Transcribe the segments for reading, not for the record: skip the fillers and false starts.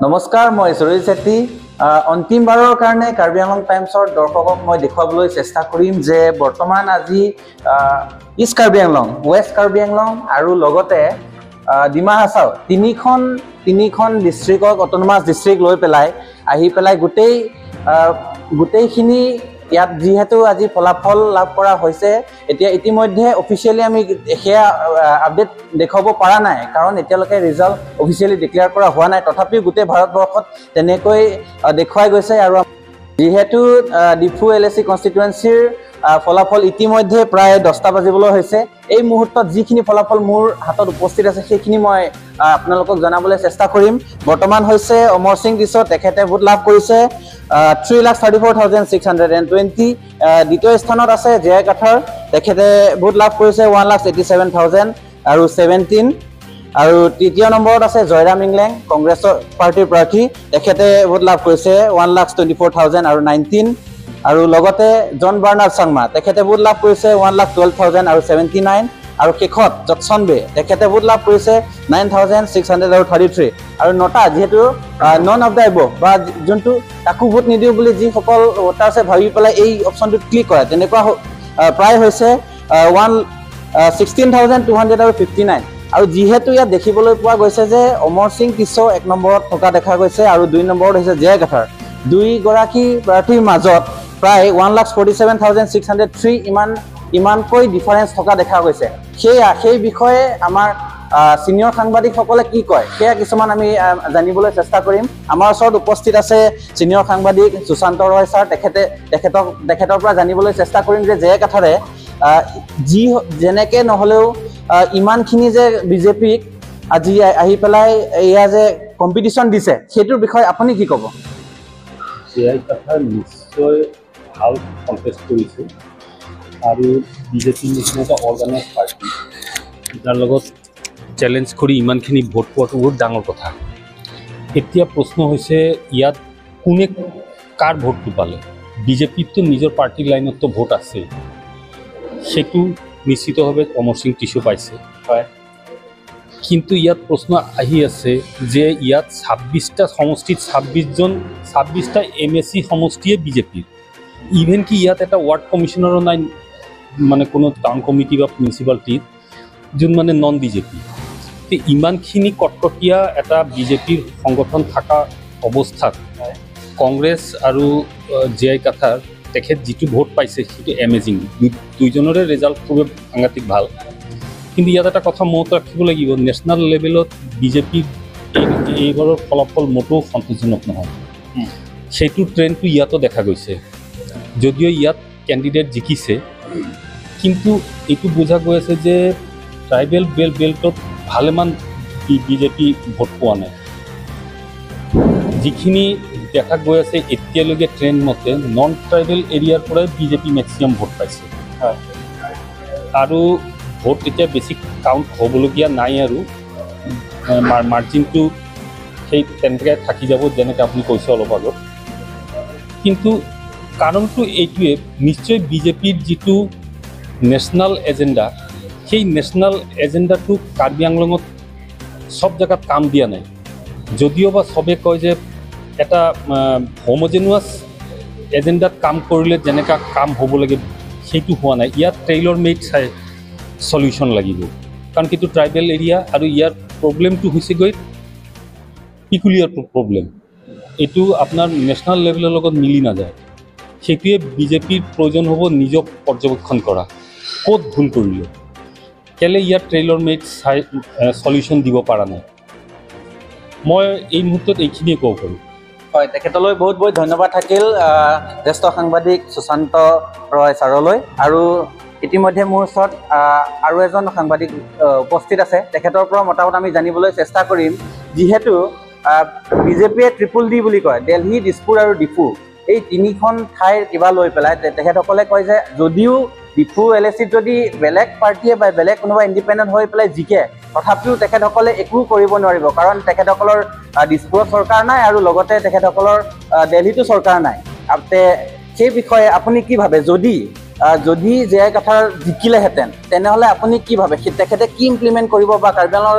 নমস্কাৰ, মই সুৰেশ ছেত্ৰী। অন্তিমবাৰৰ কাৰণে কাৰ্বি আংলং টাইমছৰ দৰ্শকক মই দেখুৱাবলৈ চেষ্টা কৰিম যে বৰ্তমান আজি ইষ্ট কাৰ্বি আংলং, ৱেষ্ট কাৰ্বি আংলং আৰু লগতে ডিমা হাছাও তিনিখন ডিষ্ট্ৰিক্টক অট'নমাছ ডিষ্ট্ৰিক্ট লৈ আহি পেলাই গোটেইখিনি ইয়াত যিহেতু আজি ফলাফল লাভ কৰা হৈছে, এতিয়া ইতিমধ্যে অফিচিয়েলি আমি সেয়া আপডেট দেখুৱাব পৰা নাই, কাৰণ এতিয়ালৈকে ৰিজাল্ট অফিচিয়েলি ডিক্লেয়াৰ কৰা হোৱা নাই। তথাপিও গোটেই ভাৰতবৰ্ষত তেনেকৈ দেখুৱাই গৈছে। আৰু যিহেতু ডিফু LAC কনষ্টিটুৱেঞ্চিৰ ফলাফল ইতিমধ্যে প্ৰায় 10টা বাজিবলৈ হৈছে, এই মুহূৰ্তত যিখিনি ফলাফল মোৰ হাতত উপস্থিত আছে সেইখিনি মই আপোনালোকক জনাবলৈ চেষ্টা কৰিম। বৰ্তমান হৈছে অমৰ সিং টিছ, তেখেতে ভোট লাভ কৰিছে 3,34,620। দ্বিতীয় স্থানত আছে জে কাঠাৰ, তেখেতে ভোট লাভ কৰিছে 1,87,017। আৰু তৃতীয় নম্বৰত আছে জয়ৰাম ইংলেং, কংগ্ৰেছ পাৰ্টিৰ প্ৰাৰ্থী, তেখেতে ভোট লাভ কৰিছে 1,24,019। আৰু লগতে জন বাৰ্নাৰ্ড চাংমা, তেখেতে ভোট লাভ কৰিছে 1,12,079। আৰু শেষত জকচন বে, তেখেতে ভোট লাভ কৰিছে 9,633। আৰু নটা, যিহেতু নন অফ দ্য এবভ বা যোনটো কাকো ভোট নিদিওঁ বুলি যিসকল ভোটাৰ্ছে ভাবি পেলাই এই অপশ্যনটোত ক্লিক কৰে, তেনেকুৱা প্ৰায় হৈছে 16,259। আৰু যিহেতু ইয়াত দেখিবলৈ পোৱা গৈছে যে অমৰ সিং টিছ 1 নম্বৰত থকা দেখা গৈছে আৰু 2 নম্বৰত হৈছে জে কাঠাৰ, দুইগৰাকী প্ৰাৰ্থীৰ মাজত প্ৰায় 1,47,603 ইমানকৈ ডিফাৰেঞ্চ থকা দেখা গৈছে। সেই বিষয়ে আমাৰ ছিনিয়ৰ সাংবাদিকসকলে কি কয় সেয়া কিছুমান আমি জানিবলৈ চেষ্টা কৰিম। আমাৰ ওচৰত উপস্থিত আছে ছিনিয়ৰ সাংবাদিক সুশান্ত ৰয় ছাৰ, তেখেতৰ পৰা জানিবলৈ চেষ্টা কৰিম যে জে কাঠাৰে যেনেকৈ নহ'লেও ইমানখিনি যে বিজেপিক আজি আহি পেলাই এয়া যে কম্পিটিশ্যন দিছে, সেইটোৰ বিষয়ে আপুনি কি ক'ব? জে কাঠাৰ নিশ্চয় ভাল কণ্টেষ্ট কৰিছে আৰু বিজেপিৰ নিচিনা এটা অৰ্গেনাইজ পাৰ্টি যাৰ লগত চেলেঞ্জ কৰি ইমানখিনি ভোট পোৱাটো বহুত ডাঙৰ কথা। এতিয়া প্ৰশ্ন হৈছে ইয়াত কোনে কাৰ ভোটটো পালে। বিজেপিততো নিজৰ পাৰ্টিৰ লাইনততো ভোট আছে, সেইটো নিশ্চিতভাৱে অমৰ সিং টিছ পাইছে, হয়। কিন্তু ইয়াত প্ৰশ্ন আহি আছে যে ইয়াত 26টা সমষ্টিত 26টা MAC সমষ্টিয়ে বিজেপিৰ। ইভেন কি ইয়াত এটা ৱাৰ্ড কমিশ্যনাৰো নাই, মানে কোনো টাউন কমিটি বা মিউনিচিপালিটিত যোন মানে নন বিজেপি। তো ইমানখিনি কটকটীয়া এটা বিজেপিৰ সংগঠন থকা অৱস্থাত কংগ্ৰেছ আৰু জে কাঠাৰ তেখেত যিটো ভোট পাইছে সেইটো এমেজিং। দুইজনৰে ৰেজাল্ট খুবেই সাংঘাতিক ভাল। কিন্তু ইয়াত এটা কথা মনত ৰাখিব লাগিব, নেশ্যনেল লেভেলত বিজেপিৰ এইবাৰৰ ফলাফল মোটেও সন্তোষজনক নহয়। সেইটো ট্ৰেণ্ডটো ইয়াতো দেখা গৈছে। যদিও ইয়াত কেণ্ডিডেট জিকিছে, কিন্তু এইটো বুজা গৈ আছে যে ট্ৰাইবেল বেল্টত ভালেমান বিজেপি ভোট পোৱা নাই। যিখিনি দেখা গৈ আছে এতিয়ালৈকে ট্ৰেণ্ড মতে নন ট্ৰাইবেল এৰিয়াৰ পৰাই বিজেপি মেক্সিমাম ভোট পাইছে। আৰু ভোট এতিয়া বেছি কাউণ্ট হ'বলগীয়া নাই আৰু মাৰ্জিনটো সেই তেনেকৈ থাকি যাব, যেনেকৈ আপুনি কৈছে অলপ আগত। কিন্তু কাৰণটো এইটোৱে, নিশ্চয় বিজেপিৰ যিটো নেশ্যনেল এজেণ্ডা, সেই নেশ্যনেল এজেণ্ডাটো কাৰ্বি আংলঙত চব জেগাত কাম দিয়া নাই। যদিও বা চবে কয় যে এটা হোমোজেনুৱাছ এজেণ্ডাত কাম কৰিলে যেনেকুৱা কাম হ'ব লাগে সেইটো হোৱা নাই। ইয়াত টেইলৰ মেড চলিউশ্যন লাগিব, কাৰণ সেইটো ট্ৰাইবেল এৰিয়া আৰু ইয়াৰ প্ৰব্লেমটো হৈছে গৈ পিকুলিয়াৰ প্ৰব্লেম। এইটো আপোনাৰ নেশ্যনেল লেভেলৰ লগত মিলি নাযায়। সেইটোৱে বিজেপিৰ প্ৰয়োজন হ'ব নিজক পৰ্যবেক্ষণ কৰা, ক'ত ভুল কৰিলে, কেলৈ ইয়াত ট্ৰেইলৰ মেড চলিউশ্যন দিব পৰা নাই। মই এই মুহূৰ্তত এইখিনিয়ে ক'ব পাৰোঁ। হয়, তেখেতলৈ বহুত বহুত ধন্যবাদ থাকিল জ্যেষ্ঠ সাংবাদিক সুশান্ত ৰয় ছাৰলৈ। আৰু ইতিমধ্যে মোৰ ওচৰত আৰু এজন সাংবাদিক উপস্থিত আছে, তেখেতৰ পৰা মতামত আমি জানিবলৈ চেষ্টা কৰিম। যিহেতু বিজেপিয়ে D বুলি কয়, দিল্লী, দিছপুৰ আৰু ডিফু, এই তিনিখন ঠাইৰ কিবা লৈ পেলাই তেখেতসকলে কয় যে যদিও ডিফু LACত যদি বেলেগ পাৰ্টীয়ে বা বেলেগ কোনোবা ইণ্ডিপেণ্ডেণ্ট হৈ পেলাই জিকে, তথাপিও তেখেতসকলে একো কৰিব নোৱাৰিব, কাৰণ তেখেতসকলৰ দিছপুৰত চৰকাৰ নাই আৰু লগতে তেখেতসকলৰ দিল্লীতো চৰকাৰ নাই। সেই বিষয়ে আপুনি কি ভাবে? যদি জে কাঠাৰ জিকিলেহেঁতেন তেনেহ'লে আপুনি কি ভাবে তেখেতে কি ইমপ্লিমেণ্ট কৰিব বা কাৰ্বি আংলঙৰ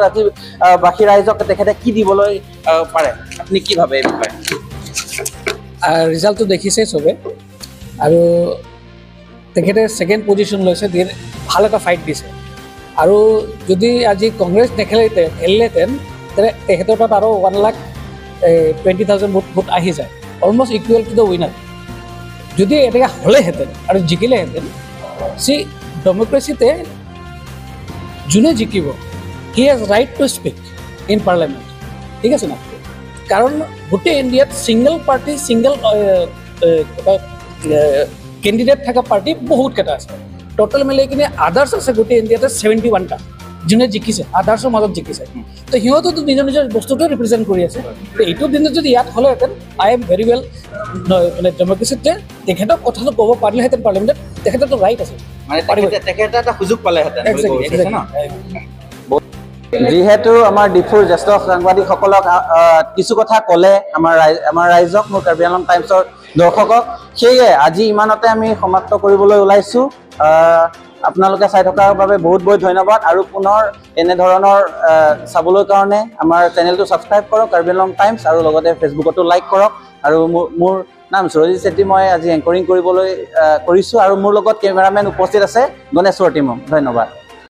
বাসী ৰাইজক তেখেতে কি দিবলৈ পাৰে? আপুনি কি ভাবে এই বিষয়ে? ৰিজাল্টটো দেখিছে চবে আৰু তেখেতে ছেকেণ্ড পজিশ্যন লৈছে, ভাল এটা ফাইট দিছে। আৰু যদি আজি কংগ্ৰেছ খেলিলেহেঁতেন তেনে তেখেতৰ তাত আৰু 1,20,000 ভোট আহি যায়, almost equal to the winner. যদি এনেকৈ হ'লেহেঁতেন আৰু জিকিলেহেঁতেন, ডেম'ক্ৰেচিতে যোনে জিকিব he has right to speak in parliament, ঠিক আছে না? কাৰণ গোটেই ইণ্ডিয়াত ছিংগল পাৰ্টি কেণ্ডিডেট থকা পাৰ্টি বহুতকেইটা আছে। টোটেল মিলাই কিনে আদাৰ্ছ আছে গোটেই ইণ্ডিয়াতে 71টা যোনে জিকিছে, আদাৰ্ছৰ মাজত জিকিছে। তো সিহঁতেতো নিজৰ নিজৰ বস্তুটোৱে ৰিপ্ৰেজেণ্ট কৰি আছে। তো এইটো দিনত যদি ইয়াত হ'লেহেঁতেন, আই এম ভেৰি ৱেল মানে ডেম'ক্ৰেচিতে তেখেতক কথাটো ক'ব পাৰিলেহেঁতেন পাৰ্লিয়ামেণ্টত, তেখেতৰতো ৰাইট আছে। মানে তেখেতে এটা সুযোগ পালেহেঁতেন বুলি ক'ব বিচাৰিছে ন? Exactly. যিহেতু আমাৰ ডিফুৰ জ্যেষ্ঠ সাংবাদিকসকলক কিছু কথা ক'লে আমাৰ ৰাইজক, মোৰ কাৰ্বি আংলং টাইমছৰ দৰ্শকক, সেয়ে আজি ইমানতে আমি সমাপ্ত কৰিবলৈ ওলাইছোঁ। আপোনালোকে চাই থকাৰ বাবে বহুত বহুত ধন্যবাদ। আৰু পুনৰ এনেধৰণৰ চাবলৈ কাৰণে আমাৰ চেনেলটো ছাবস্ক্ৰাইব কৰক, কাৰ্বি আংলং টাইমছ, আৰু লগতে ফেচবুকতো লাইক কৰক। আৰু মোৰ নাম সুৰজিত চেত্ৰী, মই আজি এংকৰিং কৰিছোঁ, আৰু মোৰ লগত কেমেৰামেন উপস্থিত আছে গণেশ্বৰ টিমম। ধন্যবাদ।